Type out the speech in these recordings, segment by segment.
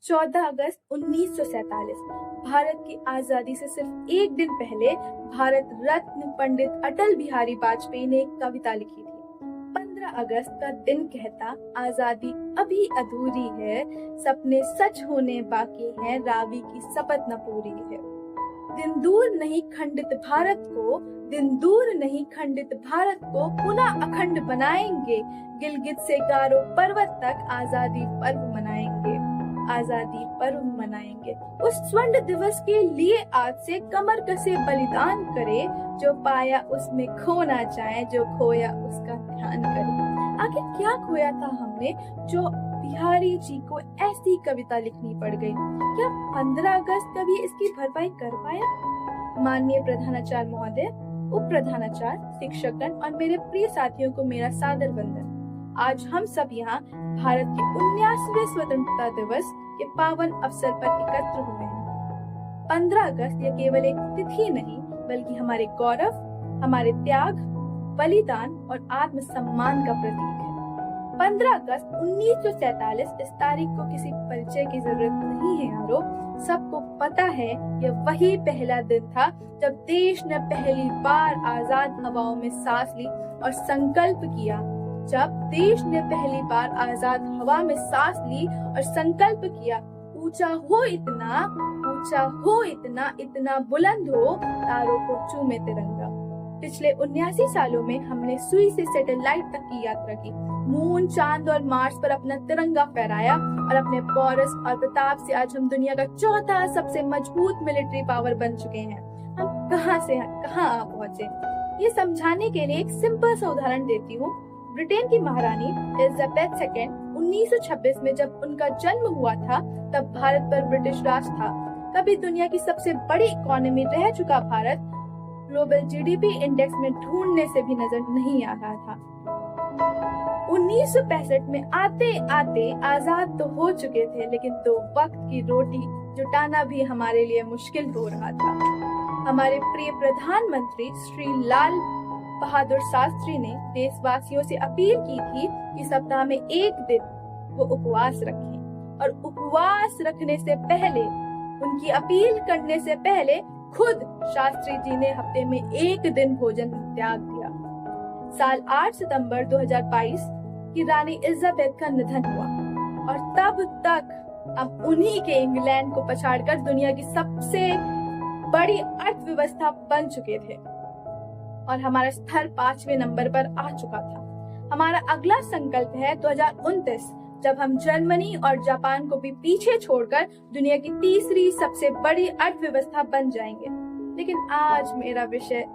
14 अगस्त 1947 भारत की आजादी से सिर्फ एक दिन पहले भारत रत्न पंडित अटल बिहारी वाजपेयी ने एक कविता लिखी थी। 15 अगस्त का दिन कहता, आजादी अभी अधूरी है, सपने सच होने बाकी हैं, रावी की शपथ न पूरी है। दिन दूर नहीं खंडित भारत को, दिन दूर नहीं खंडित भारत को पुनः अखंड बनाएंगे। गिलगित से गारो पर्वत तक आजादी पर्व मनाएंगे, आजादी पर्व मनाएंगे। उस स्वर्ण दिवस के लिए आज से कमर कसे बलिदान करे, जो पाया उसमें खो ना जाए, जो खोया उसका ध्यान करे। आखिर क्या खोया था हमने जो बिहारी जी को ऐसी कविता लिखनी पड़ गई? क्या 15 अगस्त कभी इसकी भरपाई कर पाया? माननीय प्रधानाचार्य महोदय, उप प्रधानाचार्य, शिक्षकगण और मेरे प्रिय साथियों को मेरा सादर वंदन। आज हम सब यहाँ भारत के 19वें स्वतंत्रता दिवस के पावन अवसर पर एकत्र हुए हैं। 15 अगस्त यह केवल एक तिथि नहीं, बल्कि हमारे गौरव, हमारे त्याग, बलिदान और आत्मसम्मान का प्रतीक है। 15 अगस्त 1947 इस तारीख को किसी परिचय की जरूरत नहीं है यारो। सबको पता है यह वही पहला दिन था जब देश ने पहली बार आजाद हवाओं में सांस ली और संकल्प किया। जब देश ने पहली बार आजाद हवा में सांस ली और संकल्प किया, ऊंचा हो इतना, ऊंचा हो इतना, इतना बुलंद हो, तारों को चूमे तिरंगा। पिछले 79 सालों में हमने सुई से सैटेलाइट तक की यात्रा की, मून, चांद और मार्स पर अपना तिरंगा फहराया और अपने पौरस और प्रताप से आज हम दुनिया का चौथा सबसे मजबूत मिलिट्री पावर बन चुके हैं। हम कहां से कहां आ पहुंचे, ये समझाने के लिए एक सिंपल सा उदाहरण देती हूँ। ब्रिटेन की महारानी एलिजाबेथ II 1926 में जब उनका जन्म हुआ था, तब भारत पर ब्रिटिश राज था। कभी दुनिया की सबसे बड़ी इकोनॉमी रह चुका भारत ग्लोबल जीडीपी इंडेक्स में ढूंढने से भी नजर नहीं आ रहा था। 1965 में आते आते आजाद तो हो चुके थे, लेकिन 2 वक्त की रोटी जुटाना भी हमारे लिए मुश्किल हो रहा था। हमारे प्रिय प्रधानमंत्री श्री लाल बहादुर शास्त्री ने देशवासियों से अपील की थी कि सप्ताह में एक दिन वो उपवास रखें, और उपवास रखने से पहले, उनकी अपील करने से पहले खुद शास्त्री जी ने हफ्ते में एक दिन भोजन त्याग दिया। साल 8 सितंबर 2022 की रानी एलिजाबेथ का निधन हुआ और तब तक अब उन्हीं के इंग्लैंड को पछाड़कर दुनिया की सबसे बड़ी अर्थव्यवस्था बन चुके थे और हमारा स्तर 5वें नंबर पर आ चुका था। हमारा अगला संकल्प है 2029, जब हम जर्मनी और जापान को भी पीछे छोड़कर दुनिया की तीसरी सबसे बड़ी अर्थव्यवस्था बन जाएंगे। लेकिन आज मेरा विषय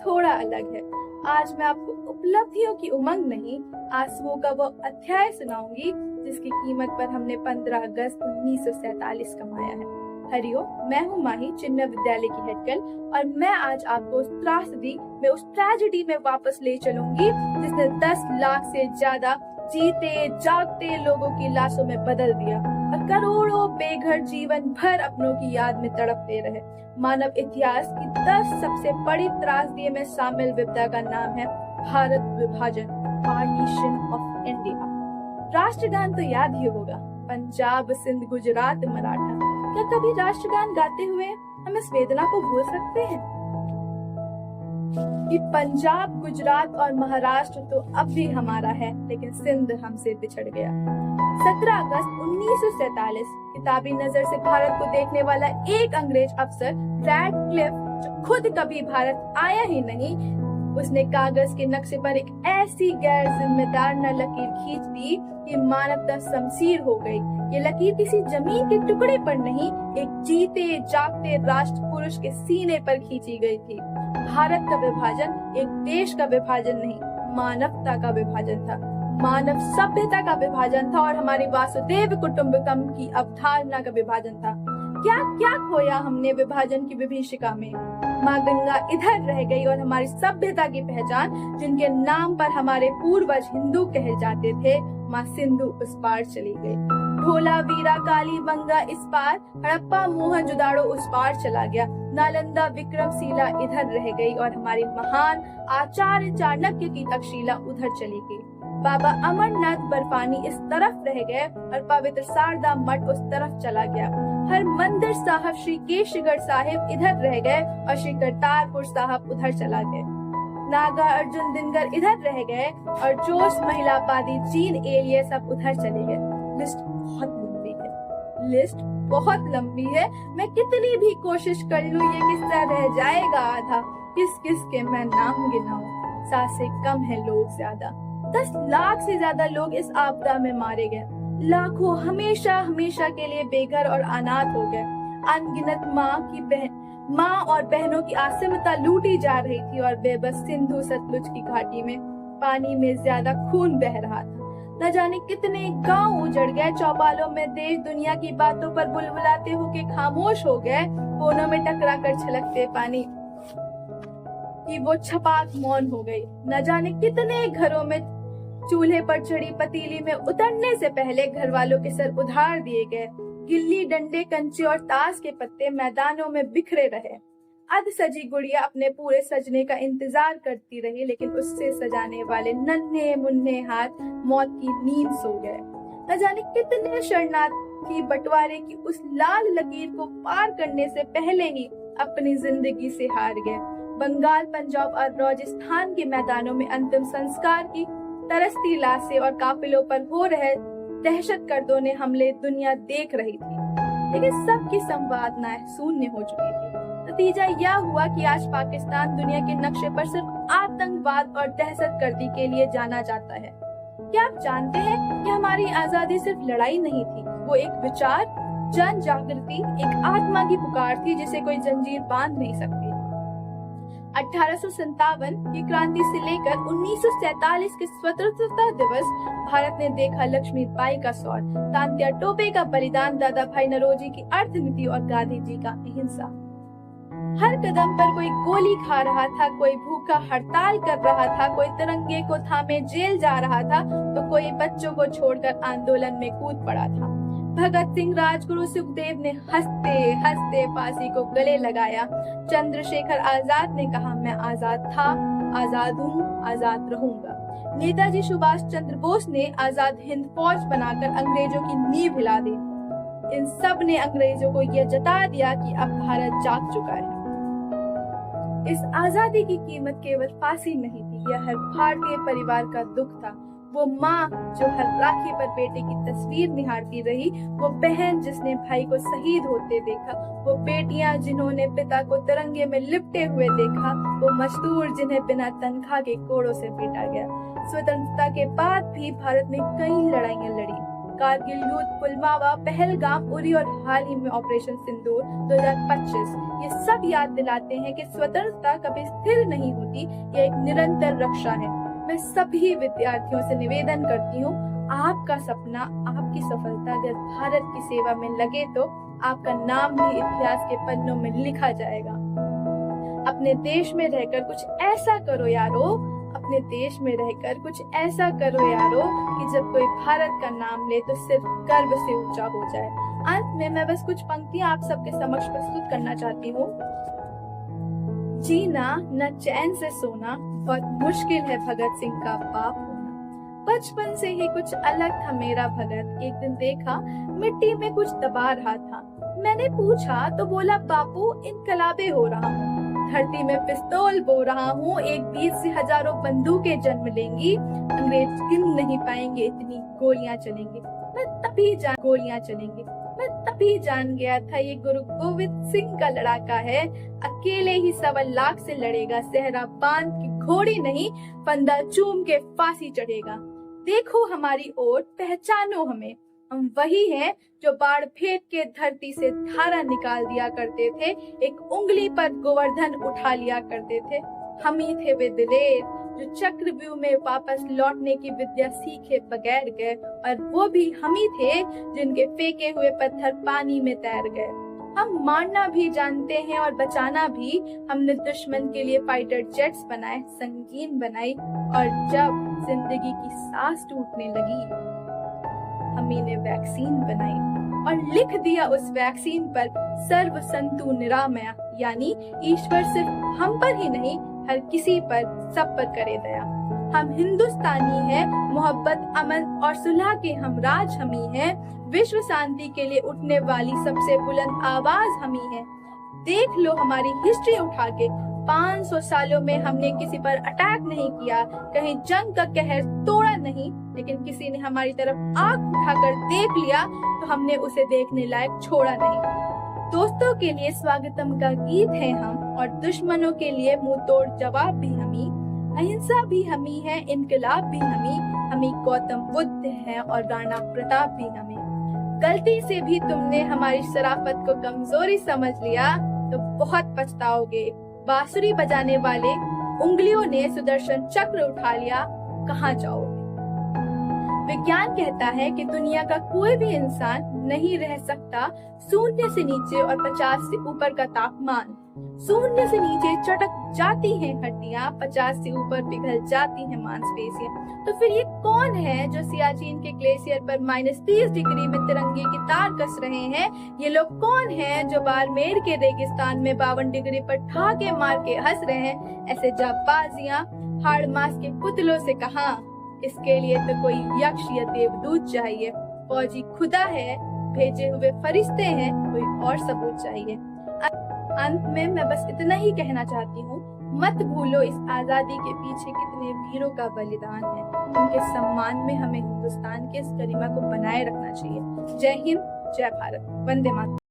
थोड़ा अलग है। आज मैं आपको उपलब्धियों की उमंग नहीं, आंसुओं का वो अध्याय सुनाऊंगी जिसकी कीमत पर हमने 15 अगस्त 1947 कमाया है। हरिओम, मैं हूँ माही, चिन्ह विद्यालय की हेडगर्ल, और मैं आज आपको उस त्रासदी में, उस ट्रेजेडी में वापस ले चलूंगी जिसने 10 लाख से ज्यादा जीते जागते लोगों की लाशों में बदल दिया और करोड़ों बेघर जीवन भर अपनों की याद में तड़पते रहे। मानव इतिहास की 10 सबसे बड़ी त्रासदी में शामिल विपदा का नाम है भारत विभाजन, पार्टीशन ऑफ इंडिया। राष्ट्रगान तो याद ही होगा, पंजाब, सिंध, गुजरात, मराठा। क्या कभी राष्ट्रगान गाते हुए हम इस वेदना को भूल सकते हैं कि पंजाब, गुजरात और महाराष्ट्र तो अब भी हमारा है, लेकिन सिंध हमसे बिछड़ गया। 17 अगस्त 1947 किताबी नजर से भारत को देखने वाला एक अंग्रेज अफसर रैडक्लिफ, जो खुद कभी भारत आया ही नहीं, उसने कागज के नक्शे पर एक ऐसी गैर जिम्मेदाराना लकीर खींच दी कि मानवता शमशीर हो गई। ये लकीर किसी जमीन के टुकड़े पर नहीं, एक जीते जागते राष्ट्र पुरुष के सीने पर खींची गई थी। भारत का विभाजन एक देश का विभाजन नहीं, मानवता का विभाजन था, मानव सभ्यता का विभाजन था और हमारी वासुदेव कुटुंबकम की अवधारणा का विभाजन था। क्या क्या खोया हमने विभाजन की विभीषिका में। माँ गंगा इधर रह गई और हमारी सभ्यता की पहचान, जिनके नाम पर हमारे पूर्वज हिंदू कहे जाते थे, माँ सिंधु उस पार चली गई। ढोला, वीरा, काली बंगा इस पार, हड़प्पा, मोहनजोदाड़ो उस पार चला गया। नालंदा, विक्रमशिला इधर रह गई और हमारी महान आचार्य चाणक्य की तक्षशिला उधर चली गई। बाबा अमरनाथ बर्फानी इस तरफ रह गए और पवित्र शारदा मठ उस तरफ चला गया। हर मंदिर साहब श्री केशगढ़ साहिब इधर रह गए और श्री करतारपुर साहब उधर चला गए। नागा अर्जुन दिनगर इधर रह गए और जोश महिलापादी चीन एलिये सब उधर चले गए। लिस्ट बहुत लंबी है। मैं कितनी भी कोशिश कर लूं ये किस्सा रह जाएगा आधा। किस किस के मैं नाम गिनाऊं, 7 से कम है लोग ज्यादा। 10 लाख से ज्यादा लोग इस आपदा में मारे गए। लाखों हमेशा हमेशा के लिए बेघर और अनाथ हो गए। अनगिनत माँ और बहनों की आसिमता लूटी जा रही थी और बेबस सिंधु सतलुज की घाटी में पानी में ज्यादा खून बह रहा था। न जाने कितने गांव उजड़ गए। चौपालों में देश दुनिया की बातों पर बुलबुलाते हुए खामोश हो गए। कोनों में टकरा कर छलकते पानी कि वो छपाक मौन हो गई। न जाने कितने घरों में चूल्हे पर चढ़ी पतीली में उतरने से पहले घर वालों के सर उधार दिए गए। गिल्ली डंडे कंचे और ताश के पत्ते मैदानों में बिखरे रहे। अध सजी गुड़िया अपने पूरे सजने का इंतजार करती रही, लेकिन उससे सजाने वाले नन्हे मुन्ने हाथ मौत की नींद सो गए। न जाने कितने शरणार्थी बंटवारे की उस लाल लकीर को पार करने से पहले ही अपनी जिंदगी से हार गए। बंगाल, पंजाब और राजस्थान के मैदानों में अंतिम संस्कार की तरसती लाशें और काफिलों पर हो रहे दहशतगर्दों ने हमले दुनिया देख रही थी, लेकिन सबकी संवादनाएं शून्य हो चुकी थी। नतीजा यह हुआ कि आज पाकिस्तान दुनिया के नक्शे पर सिर्फ आतंकवाद और दहशतगर्दी के लिए जाना जाता है। क्या आप जानते हैं कि हमारी आजादी सिर्फ लड़ाई नहीं थी, वो एक विचार, जन जागृति, एक आत्मा की पुकार थी जिसे कोई जंजीर बांध नहीं सकती। 1857 की क्रांति से लेकर 1947 के स्वतंत्रता दिवस भारत ने देखा लक्ष्मीबाई का सौर, तांत्या टोपे का बलिदान, दादा भाई नौरोजी की अर्थनीति और गांधी जी का अहिंसा। हर कदम पर कोई गोली खा रहा था, कोई भूखा हड़ताल कर रहा था, कोई तिरंगे को थामे जेल जा रहा था, तो कोई बच्चों को छोड़कर आंदोलन में कूद पड़ा था। भगत सिंह, राजगुरु, सुखदेव ने हंसते हंसते फांसी को गले लगाया। चंद्रशेखर आजाद ने कहा, मैं आजाद था, आजाद हूँ, आजाद रहूंगा। नेताजी सुभाष चंद्र बोस ने आजाद हिंद फौज बनाकर अंग्रेजों की नींव हिला दी। इन सब ने अंग्रेजों को यह जता दिया कि अब भारत जाग चुका है। इस आजादी की कीमत केवल फांसी नहीं थी, यह हर भारतीय परिवार का दुख था। वो माँ जो हर राखी पर बेटे की तस्वीर निहारती रही, वो बहन जिसने भाई को शहीद होते देखा, वो बेटियां जिन्होंने पिता को तिरंगे में लिपटे हुए देखा, वो मजदूर जिन्हें बिना तनख्वाह के कोड़ों से पीटा गया। स्वतंत्रता के बाद भी भारत ने कई लड़ाइयां लड़ी। कारगिल युद्ध, पुलवामा, पहलगाम, उरी और हाल ही में ऑपरेशन सिंदूर 2025, ये सब याद दिलाते हैं कि स्वतंत्रता कभी स्थिर नहीं होती, यह एक निरंतर रक्षा है। मैं सभी विद्यार्थियों से निवेदन करती हूँ, आपका सपना, आपकी सफलता अगर भारत की सेवा में लगे तो आपका नाम भी इतिहास के पन्नों में लिखा जाएगा। अपने देश में रहकर कुछ ऐसा करो यारो, अपने देश में रहकर कुछ ऐसा करो यारो कि जब कोई भारत का नाम ले तो सिर्फ गर्व से ऊंचा हो जाए। अंत में मैं बस कुछ पंक्तियां आप सबके समक्ष प्रस्तुत करना चाहती हूँ। जीना न चैन से सोना, बहुत मुश्किल है भगत सिंह का बाप होना। बचपन से ही कुछ अलग था मेरा भगत, एक दिन देखा मिट्टी में कुछ दबा रहा था। मैंने पूछा तो बोला, बापू इनकलाबे हो रहा हूँ, धरती में पिस्तौल बो रहा हूँ, एक बीच से हजारों बंदूकें जन्म लेंगी, अंग्रेज गिन नहीं पाएंगे इतनी गोलियां चलेंगी। मैं तभी जान गया था ये गुरु गोविंद सिंह का लड़ाका है, अकेले ही 1.25 लाख से लड़ेगा, सहरा बांध की घोड़ी नहीं, फंदा चूम के फांसी चढ़ेगा। देखो हमारी ओर, पहचानो हमें, हम वही हैं जो बाढ़ फेंक के धरती से धारा निकाल दिया करते थे, एक उंगली पर गोवर्धन उठा लिया करते थे। हम ही थे वे दिलेर जो चक्रव्यूह में वापस लौटने की विद्या सीखे बगैर गए, और वो भी हम ही थे जिनके फेंके हुए पत्थर पानी में तैर गए। हम मारना भी जानते हैं और बचाना भी। हमने दुश्मन के लिए फाइटर जेट्स बनाए, संगीन बनाई, और जब जिंदगी की सांस टूटने लगी हमी ने वैक्सीन बनाई और लिख दिया उस वैक्सीन पर सर्व संतु निरामया, यानी ईश्वर सिर्फ हम पर ही नहीं हर किसी पर, सब पर करे दया। हम हिंदुस्तानी हैं, मोहब्बत, अमन और सुलह के हमराज हम ही हैं। विश्व शांति के लिए उठने वाली सबसे बुलंद आवाज हम ही हैं। देख लो हमारी हिस्ट्री उठा के, 500 सालों में हमने किसी पर अटैक नहीं किया, कहीं जंग का कहर तोड़ा नहीं, लेकिन किसी ने हमारी तरफ आंख उठाकर देख लिया तो हमने उसे देखने लायक छोड़ा नहीं। दोस्तों के लिए स्वागतम का गीत है हम, और दुश्मनों के लिए मुंह तोड़ जवाब भी हमी। अहिंसा भी हमी है, इनकलाब भी हमी गौतम बुद्ध है और राणा प्रताप भी हमी। गलती से भी तुमने हमारी शराफत को कमजोरी समझ लिया तो बहुत पछताओगे। बांसुरी बजाने वाले उंगलियों ने सुदर्शन चक्र उठा लिया, कहाँ जाओगे। विज्ञान कहता है कि दुनिया का कोई भी इंसान नहीं रह सकता शून्य से नीचे और 50 से ऊपर का तापमान। शून्य से नीचे चटक जाती हैं हड्डियां, 50 से ऊपर पिघल जाती हैं मांसपेशियां। तो फिर ये कौन है जो सियाचिन के ग्लेशियर पर -30 डिग्री में तिरंगे की तार कस रहे हैं? ये लोग कौन हैं जो बाड़मेर के रेगिस्तान में 52 डिग्री पर ठाके मार के हंस रहे हैं? ऐसे जाबाजियां हाड़ मास के पुतलों से कहां? इसके लिए तो कोई यक्ष या देवदूत चाहिए। फौजी खुदा है, भेजे हुए फरिश्ते हैं, कोई और सबूत चाहिए। अंत में मैं बस इतना ही कहना चाहती हूँ, मत भूलो इस आजादी के पीछे कितने वीरों का बलिदान है। उनके सम्मान में हमें हिंदुस्तान के इस गरिमा को बनाए रखना चाहिए। जय हिंद, जय भारत, वंदे मातरम।